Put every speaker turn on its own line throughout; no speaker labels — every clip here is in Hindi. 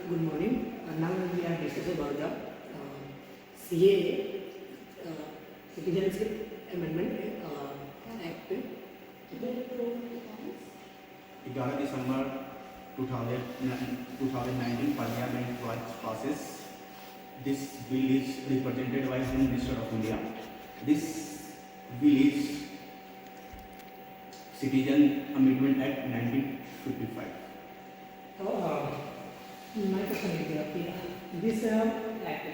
good morning. Now we are discussing about the CAA, Citizenship Amendment Act.
11 December 2019 Parliament passes. This bill is represented by Home Minister of India. This bill is Citizen Amendment Act 1955.
So, my question is this act,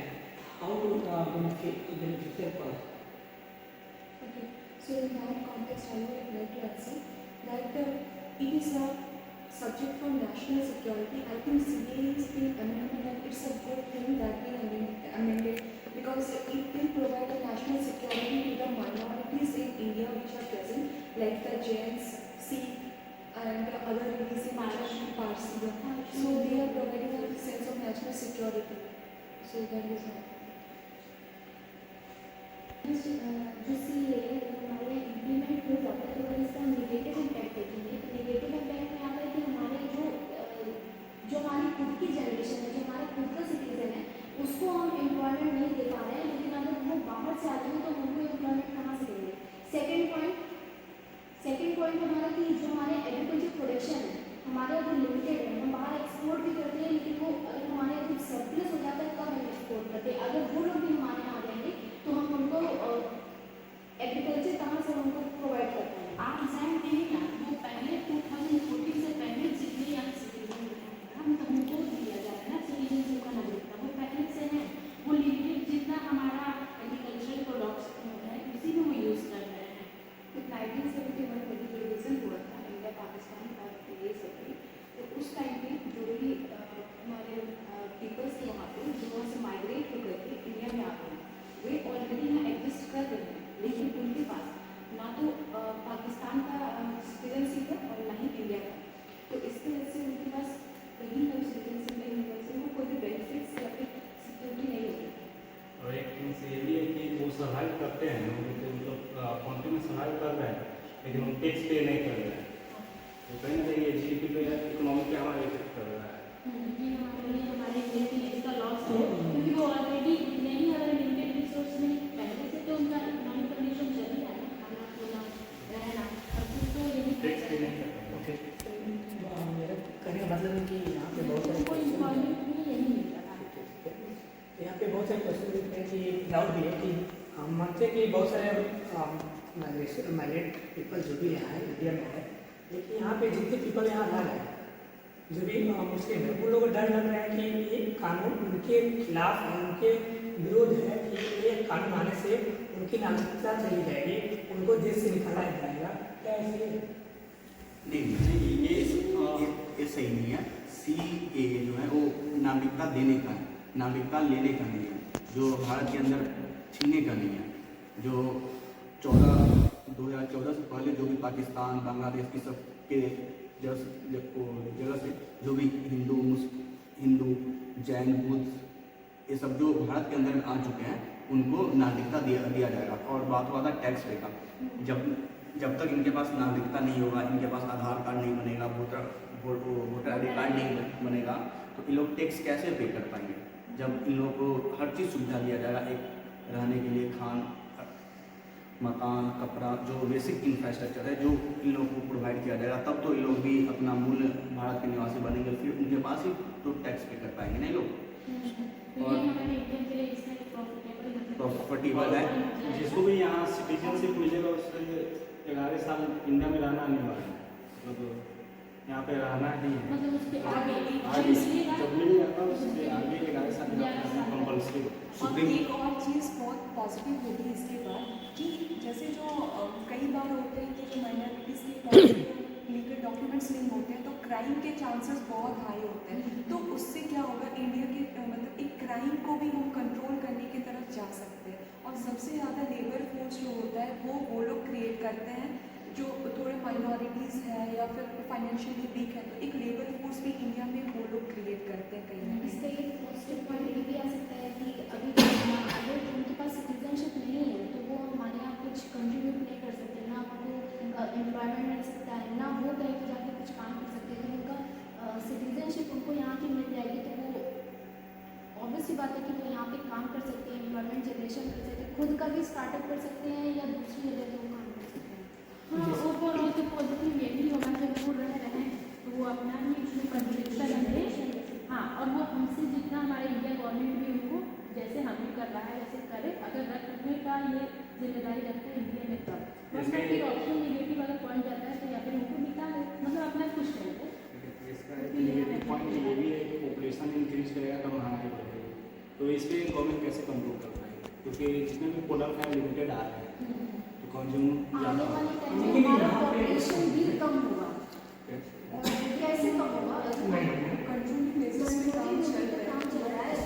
how to benefit for?
Okay, so in that context, I would like to answer that it is a subject for national security. I think CA is being amended and it's a good thing that we amended because it will provide a national security to the minorities in India which are present, like the Jains, Sikh, and other religions Parsi. So they are providing a sense of national security. So that is all.
जो CAA हमारे इम्प्लीमेंट हो जाता है तो इसका नेगेटिव इम्पैक्ट देखेंगे। तो नेगेटिव इम्पैक्ट में आता है कि हमारे जो हमारी खुद की जनरेशन है, जो हमारा खुद का सिटीजन है, उसको हम एम्प्लॉयमेंट नहीं दे पा रहे हैं, लेकिन अगर वो बाहर से आ जाएंगे तो उनको एम्प्लॉयमेंट कहाँ से देंगे। सेकेंड पॉइंट हमारा कि जो हमारे एग्रीकल्चर प्रोडक्शन है हमारे अगर लिमिटेड है, हम बाहर एक्सपोर्ट भी करते हैं, लेकिन वो अगर हमारे अगर सरप्लस हो जाता है तब हम एक्सपोर्ट करते हैं। अगर वो लोग भी हमारे यहाँ आ जाएंगे तो हम उनको एग्रीकल्चर कहाँ से उनको प्रोवाइड करते हैं।
आप एग्जाम देंगे ना, वो पहले 2014 से पहले जितने यंग सिटीजन हम तो उनको दिया जा रहा है ना सिटीजनशिप का नागरिकता, वो पहले से है। वो लिमिटेड जितना हमारा एग्रीकल्चरल प्रोडक्ट्स है उसी में वो यूज़ कर रहे हैं। तो 1971 में डिवीजन हुआ था इंडिया पाकिस्तान का ये सब, तो उस टाइम पे जो भी हमारे पीपल्स थे वहाँ पे जो वहाँ से माइग्रेट हो गए थे इंडिया में आ गए, वे ऑलरेडी यहाँ एग्जिस्ट कर रहे हैं, लेकिन उनके पास ना तो पाकिस्तान का सिटीजनशिप है और ना ही इंडिया का। तो इसकी वजह से उनके पास कहीं ना सिटीजनशिप नहीं होने से वो कोई भी बेनिफिट्स या फिर सिक्योरिटी नहीं होगी।
और एक चीज़ ये भी है कि वो सर्वाइव करते हैं, मतलब कंट्री में सर्वाइव कर रहे हैं, लेकिन वो टैक्स पे नहीं कर रहे हैं। तो कहीं ना कहीं ये GDP पे या इकोनॉमी पे हमारा इफेक्ट कर रहा है।
ये हमारे इंडिया की इसका लॉस है, क्योंकि वो ऑलरेडी नहीं अगर लिमिटेड रिसोर्स में पहले से तो उनका इकोनॉमिक कंडीशन चल ही रहा है, खाना पीना रहना, और फिर तो यही
टैक्स पे नहीं कर रहे हैं।
ओके, मेरा कहने का मतलब है कि यहाँ पे बहुत सारे
कोई इम्प्लॉयमेंट भी नहीं मिल रहा है।
यहाँ पे बहुत सारे क्वेश्चन हैं कि डाउट भी है कि हम मानते हैं कि बहुत सारे माइग्रेट पीपल जो भी यहाँ है इंडिया में है, लेकिन यहाँ पे जितने पीपल यहाँ रह रहे हैं जो भी मुस्लिम है उन लोगों को डर लग रहा है कि ये कानून उनके खिलाफ है, उनके विरोध है कि ये कानून आने से उनकी नागरिकता चली जाएगी, उनको देश से निकाला जाएगा। क्या ऐसे
नहीं, ये सही नहीं है। CAA जो है वो नागरिकता देने का है, नागरिकता लेने का नहीं है, जो भारत के अंदर छीनने का नहीं है। जो 2014 से पहले जो भी पाकिस्तान बांग्लादेश की सब के जगह से जो भी हिंदू जैन बुद्ध ये सब जो भारत के अंदर आ चुके हैं उनको नागरिकता दिया जाएगा। और बात हुआ था टैक्स पे का, जब तक इनके पास नागरिकता नहीं होगा, इनके पास आधार कार्ड नहीं बनेगा, वोटर ID कार्ड नहीं बनेगा, तो इन लोग टैक्स कैसे पे कर पाएंगे। जब इन लोगों को हर चीज़ सुविधा दिया जाएगा, एक रहने के लिए मकान कपड़ा जो बेसिक इंफ्रास्ट्रक्चर है जो इन लोगों को प्रोवाइड किया जाएगा, तब तो इन लोग भी अपना मूल भारत के निवासी बनेंगे, फिर उनके पास ही तो टैक्स पे कर पाएंगे नहीं लोग।
और हमारे इंडिया के लिए इसमें
प्रॉफिटेबल है।
जिसको भी यहाँ सिटीजनशिप मिलेगा उससे 11 साल इंडिया में रहना अनिवार्य है, मतलब यहाँ पे रहना ही है।
मतलब उसके आगे
जब मिल जाता है उसके आगे 11 साल कंपल्सरी।
और एक और चीज़ बहुत पॉजिटिव होगी इसके बाद कि जैसे जो कई बार होते हैं कि जो माइनॉरिटीज़ के पास लीगल डॉक्यूमेंट्स नहीं होते हैं तो क्राइम के चांसेस बहुत हाई होते हैं। तो उससे क्या होगा, इंडिया के मतलब एक क्राइम को भी हम कंट्रोल करने की तरफ जा सकते हैं। और सबसे ज़्यादा लेबर फोर्स जो होता है वो लोग क्रिएट करते हैं जो थोड़े माइनॉरिटीज़ है या फिर फाइनेंशियली वीक है, तो एक लेबर फोर्स भी इंडिया में वो लोग क्रिएट करते हैं कहीं ना
इसका
कहीं।
एक पॉजिटिव पॉइंट ये भी आ सकता है कि अभी अगर उनके पास सिटीजनशिप नहीं है तो वो हमारे यहाँ कुछ कंट्रीब्यूट नहीं कर सकते, ना उनको एम्प्लॉयमेंट मिल सकता है, ना वो कहीं पर जाकर कुछ काम कर सकते हैं। तो उनका सिटीजनशिप उनको यहाँ की मिल जाएगी तो वो खुद का भी स्टार्टअप कर सकते हैं या दूसरी जगह से वो काम कर सकते हैं?
हाँ, ओवरऑल तो पॉजिटिव यही होगा जब वो रह रहे हैं तो वो अपना ही उसमें कंट्रीब्यूशन करें। हाँ, और वो हमसे जितना हमारे इंडिया गवर्नमेंट भी उनको जैसे हम भी कर रहा है वैसे करे, अगर रखने का ये जिम्मेदारी रखते हैं इंडिया में तब, वरना फिर ऑप्शन निगेटिव अगर पॉइंट जाता है तो या फिर उनको निकाले, मतलब अपना कुछ करेंगे।
इसका एक नेगेटिव पॉइंट ये भी है कि पॉपुलेशन इंक्रीज करेगा तो महंगाई बढ़ेगी, तो इस पर गवर्नमेंट कैसे कंट्रोल कर पाएगी, क्योंकि जितने भी प्रोडक्ट हैं लिमिटेड आ रहे हैं तो कंज्यूम
आने
ज़्यादा
वाले टाइम में
लेकिन
हमारा
यहाँ पे-
पॉपुलेशन भी कम होगा।
है।
और कैसे कम होगा?
कंट्रोलिंग बेसिस पे काम चल रहा है।
काम चल रहा है।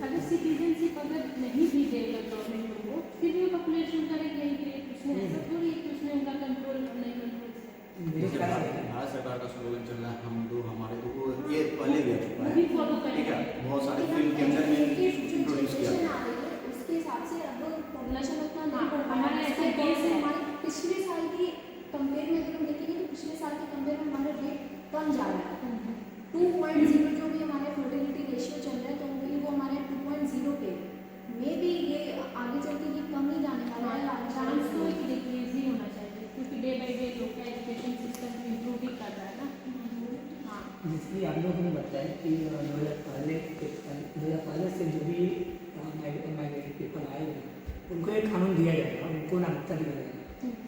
अगर सिटीजनशिप अगर नहीं भी देगा गवर्नमेंट को फिर भी पॉपुलेशन करेगी यही क्रिएट, उसमें ऐसा थोड़ी है कि उसमें उनका कंट्रोल नहीं कंट्रोल से
मेरे
जैसे
ख्याल
भारत
से
भारत सरकार का स्लोगन चल रहा है हम दो हमारे दो, वो ये पहले भी आ चुका
वो
है।
भी फॉलो
ठीक है,
करेंगे।
बहुत सारे फिल्म के अंदर में इंट्रोड्यूस किया
जनरेशन आ रही है उसके हिसाब से अब पॉपुलेशन उतना नहीं
हाँ,
बढ़ रहा
हमारा
है।
ऐसा केस है।
हमारे पिछले साल की कंपेयर में अगर हम देखेंगे तो पिछले साल के कंपेयर में हमारा रेट कम जा रहा है। 2.0 जो भी हमारे फर्टिलिटी रेशियो चल रहा है तो वो हमारे 2.0 पे मे भी ये आगे चल के ये कम ही जाने वाला है।
चांस तो एक डिक्रीज ही होना चाहिए क्योंकि डे बाई डे लोग का एजुकेशन सिस्टम इम्प्रूव ही कर रहा है ना। हाँ,
जिसलिए आप लोगों ने बताया कि 2015 से जो भी माइग्रेटेड पीपल आए हैं उनको एक कानून दिया जाएगा, उनको नागरिकता दिया जाएगा।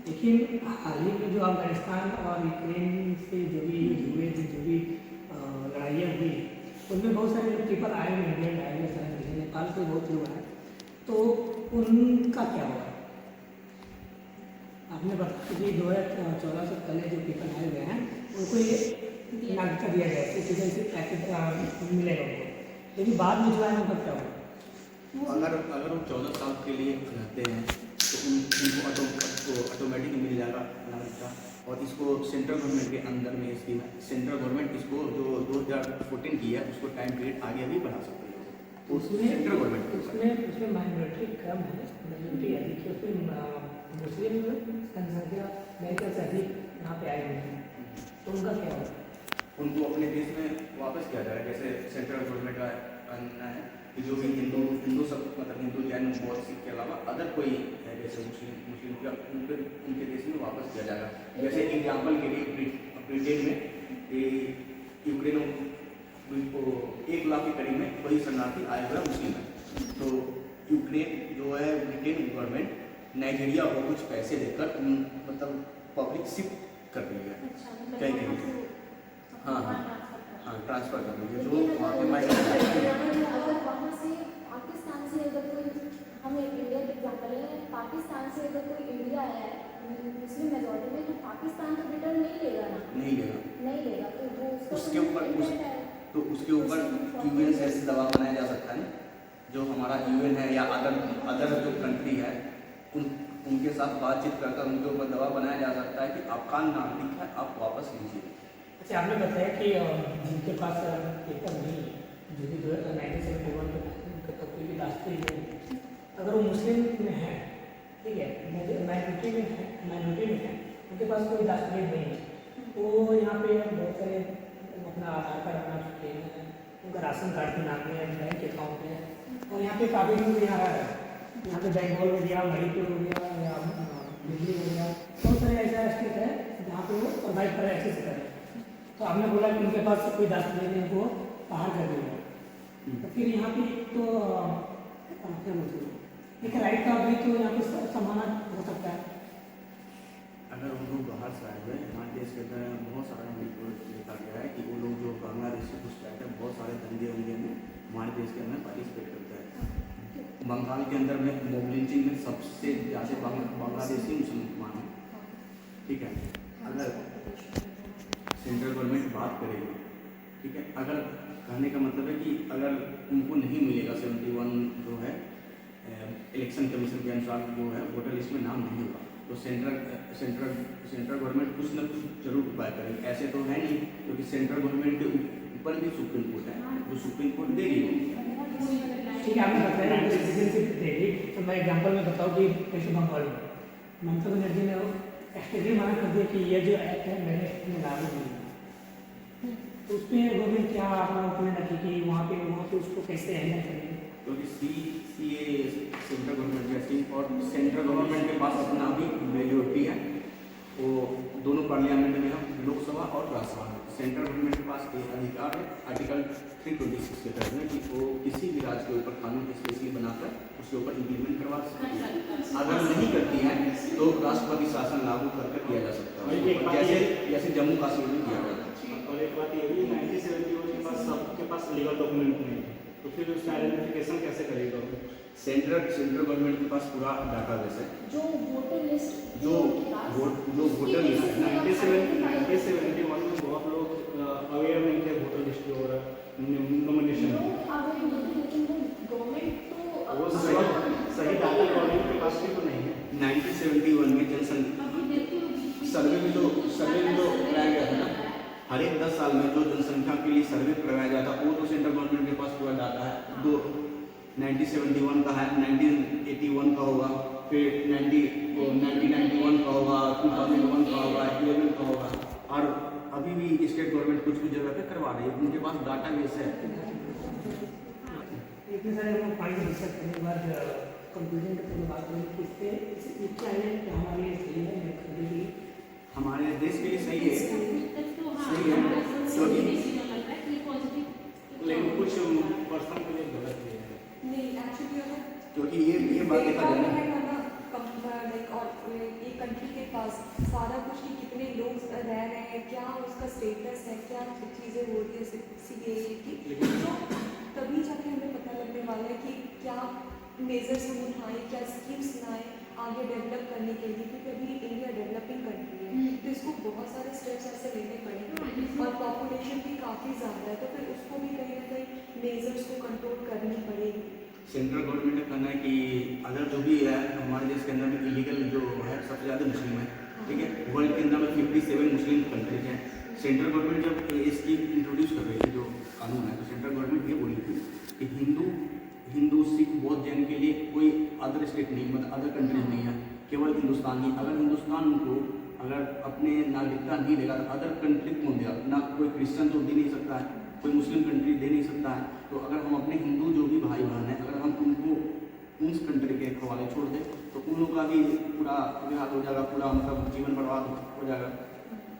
लेकिन हाल ही में जो अफगानिस्तान और यूक्रेन से जो भी युद्ध हुए थे, जो भी लड़ाइयाँ हुई, उनमें बहुत सारे पीपल आए हुए, इंडियन आए हुए, सारे नेपाल से बहुत लोग आए, तो उनका क्या हुआ? आपने बताया कि 2014 से पहले जो पीपल आए हुए हैं उनको ये नागरिकता दिया गया, सिटीजनशिप पैकेज मिलेगा उनको, लेकिन बाद में जो है उनका क्या हुआ?
अगर वो 14 साल के लिए रहते हैं तो उनको ऑटोमेटिक मिल जाएगा नागरिकता। और इसको सेंट्रल गवर्नमेंट के अंदर में स्कीम है, सेंट्रल गवर्नमेंट इसको जो 2014 की है उसको टाइम पीरियड आगे भी बढ़ा सकती है, तो
उसमें
सेंट्रल गवर्नमेंट के ऊपर।
उसमें माइनॉरिटी कम है, मेजोरिटी अधिक है, उसमें मुस्लिम जनसंख्या अमेरिका से अधिक यहाँ पे आए हुए हैं, तो उनका क्या होगा?
उनको अपने देश में वापस किया जाएगा। जैसे सेंट्रल गवर्नमेंट का कहना है कि जो भी हिंदू सब मतलब हिंदू जैन बौद्ध सिख के अलावा अदर कोई है जैसे मुस्लिम का उनके देश में वापस किया जाएगा। जैसे एग्जाम्पल के लिए ब्रिटेन में यूक्रेन को 1 लाख के करीब में कोई शरणार्थी आए हुए मुस्लिम है, तो यूक्रेन जो है ब्रिटेन गवर्नमेंट नाइजीरिया को कुछ पैसे देकर मतलब पब्लिक शिफ्ट कर रही है।
अच्छा, मतलब
कहीं
वहाँ
कहीं।
से
हाँ हाँ
ट्रांसफर
हाँ ट्रांसफर कर लीजिए जो
लेकिन
वहाँ के
अगर
माइग्रेट
अगर वहाँ से पाकिस्तान से अगर कोई, हम एक इंडिया के एग्जाम्पल है, पाकिस्तान से अगर कोई इंडिया आया है मुस्लिम मेजॉरिटी में, तो पाकिस्तान तो रिटर्न नहीं लेगा ना,
नहीं लेगा,
नहीं लेगा, तो वो
उसके ऊपर तो उसके ऊपर यूएन से ऐसे दबाव बनाया जा सकता है ना, जो हमारा यूएन है या अदर जो कंट्री है उनके साथ बातचीत कर उनके ऊपर दबाव बनाया जा सकता है कि आपका नागरिक है आप वापस लीजिए।
अच्छा, आपने बताया कि जिनके पास पेपर नहीं है, जो भी 1971 के तक कोई भी राष्ट्रीय नहीं है, अगर वो मुस्लिम में है, ठीक है, माइनॉरिटी में है, उनके पास कोई राष्ट्रीय नहीं है, तो यहाँ पे बहुत सारे अपना आधार कार्ड बना चुके हैं, उनका राशन कार्ड के नाम में बैंक अकाउंट है, और यहाँ पे काफ़ी लोग यहाँ रहा है, यहाँ पे बंगाल हो गया, मणिपुर हो गया या दिल्ली हो गया, बहुत सारे ऐसा स्टेट है जहाँ पे वो सर्वाइव कर रहे हैं, अच्छे से कर रहे हैं। तो आपने बोला कि उनके पास कोई दाखिले नहीं, वो बाहर कर दिया, तो फिर यहाँ पे तो क्या बोलते हैं, एक राइट का भी तो यहाँ पे समाना हो सकता है।
अगर वो लोग बाहर से आए हुए हैं, हमारे देश के अंदर बहुत सारा देखा गया है कि वो लोग जो बांग्लादेश से कुछ रहते हैं बहुत सारे दंगे वंगे में हमारे देश के अंदर पार्टिसिपेट करते हैं। बंगाल के अंदर में मॉब लिंचिंग में सबसे ज़्यादा बांग्लादेशी मुसलमान हैं, ठीक है। अगर सेंट्रल गवर्नमेंट बात करेगी, ठीक है, अगर कहने का मतलब है कि अगर उनको नहीं मिलेगा 71 जो है इलेक्शन कमीशन के अनुसार जो है वोटर लिस्ट में नाम नहीं होगा, तो सेंट्रल गवर्नमेंट कुछ न कुछ जरूर उपाय करेगी। ऐसे तो है नहीं, क्योंकि सेंट्रल गवर्नमेंट के ऊपर भी सुप्रीम कोर्ट है, वो सुप्रीम कोर्ट देगी।
ठीक है, आपने बताया ना सिटीजनशिप देगी, तो मैं एग्जाम्पल में बताऊँ कि कैसे बंगाल में ममता बनर्जी ने एक्सट्रीमली मना कर दिया कि ये जो एक्ट है मैंने इसमें लागू नहीं किया, तो उस पर गवर्नमेंट क्या अपना ओपिनियन रखी कि वहाँ पे उसको कैसे हैंडल करेंगे,
क्योंकि CA सेंट्रल गवर्नमेंट है स्कीम, और सेंट्रल गवर्नमेंट के पास अपना भी मेजोरिटी है, वो दोनों पार्लियामेंट में है, लोकसभा और राज्यसभा में। सेंट्रल गवर्नमेंट के पास एक अधिकार है आर्टिकल 326 के तहत में कि वो किसी भी राज्य के ऊपर कानून स्पेशली बनाकर उसके ऊपर इम्प्लीमेंट करवा सकती है। अगर नहीं करती है तो राष्ट्रपति शासन लागू करके किया जा सकता है, जैसे जम्मू कश्मीर में किया जाता है।
और एक बात ये भी 1971 के पास सबके पास लीगल डॉक्यूमेंट नहीं है, तो फिर उसका आइडेंटिफिकेशन कैसे करेगा?
सेंट्रल गवर्नमेंट के पास पूरा डाटाबेस है,
जो वोटर लिस्ट
जो वोटर लिस्ट है।
1971 में बहुत लोग अवेयर नहीं थे वोटर लिस्ट और नॉमिनेशन
लोग अवेयर नहीं थे, लेकिन वो गवर्नमेंट तो
वो सही डाटा गवर्नमेंट के पास भी तो नहीं है।
1971 में जनसंख्या सर्वे में जो कराया गया था ना, हर एक 10 साल में जो जनसंख्या के लिए सर्वे करवाया जाता है वो तो सेंट्रल गवर्नमेंट के पास पूरा डाटा है। दो 1971 का है, 1981 का होगा, फिर 1991 का होगा, 2001 का होगा, 2011 का होगा, और अभी भी स्टेट गवर्नमेंट कुछ कुछ जगह पे करवा रही है, उनके पास डाटा बेस है।
इतने सारे हम पॉइंट डिस्कस करने के बाद कंक्लूजन पे थोड़ी बात करें कि इससे आइलैंड हमारे लिए सही है या खरीद लिए
हमारे देश के लिए सही है,
सही है,
लेकिन कुछ पर्सन के लिए गलत भी है।
नहीं एक्चुअली अगर
क्योंकि ये बात देखा जाए ना,
लाइक और एक कंट्री के पास सारा कुछ कि कितने लोग रह रहे हैं, क्या उसका स्टेटस है, क्या चीज़ें हो रही है CAA की, तो तभी जाके हमें पता लगने वाला है कि क्या मेजर्स हम उठाएं, क्या स्कीम्स लाएं आगे डेवलप करने के लिए, क्योंकि अभी इंडिया डेवलपिंग कंट्री है तो इसको बहुत सारे स्टेप्स ऐसे लेने पड़ेंगे और पॉपुलेशन भी काफ़ी ज़्यादा है, तो फिर उसको भी कहीं ना कहीं मेजर्स को कंट्रोल करनी पड़ेगी।
सेंट्रल गवर्नमेंट का कहना है कि अगर जो भी है हमारे देश के अंदर में इलीगल जो है सबसे ज़्यादा मुस्लिम है, ठीक है, वर्ल्ड के अंदर में 57 मुस्लिम कंट्रीज हैं। सेंट्रल गवर्नमेंट जब ये स्कीम इंट्रोड्यूस कर रही थी जो कानून है, तो सेंट्रल गवर्नमेंट ये बोली थी कि हिंदू सिख बौद्ध जैन के लिए कोई अदर स्टेट नहीं, मतलब अदर कंट्रीज नहीं है, केवल हिंदुस्तान ही। अगर हिंदुस्तान को अगर अपने नागरिकता नहीं देगा तो अदर कंट्री कौन देगा? ना कोई क्रिश्चियन तो दे नहीं सकता है, कोई मुस्लिम कंट्री दे नहीं सकता है। तो अगर हम अपने हिंदू जो भी भाई बहन हैं, अगर हम उनको उस कंट्री के हवाले छोड़ दें तो उन लोगों का भी पूरा बेहाल हो जाएगा, पूरा मतलब जीवन बर्बाद हो जाएगा।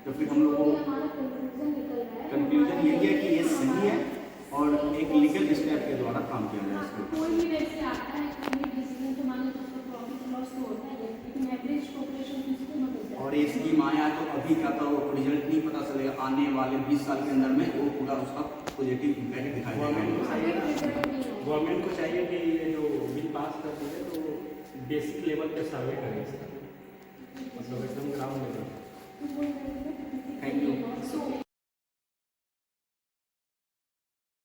तो फिर हम लोग को
हमारा कंक्लूजन निकल रहा है,
कंक्लूजन यही है कि ये सही है और एक लीगल स्टेप के द्वारा काम किया जाए इसको।
कोई भी वैसे आता है कोई डिसीजन तो माने तो उसका प्रॉफिट लॉस तो होता है, लेकिन एवरेज पॉपुलेशन किसको मतलब है।
और ये स्कीम आया तो अभी का तो रिजल्ट नहीं पता चलेगा, आने वाले 20 साल के अंदर में वो पूरा उसका पॉजिटिव इम्पैक्ट दिखाई देगा।
गवर्नमेंट को चाहिए कि ये जो बिल पास कर दिए तो बेसिक लेवल पे सर्वे करें इसका, मतलब एकदम ग्राउंड लेवल।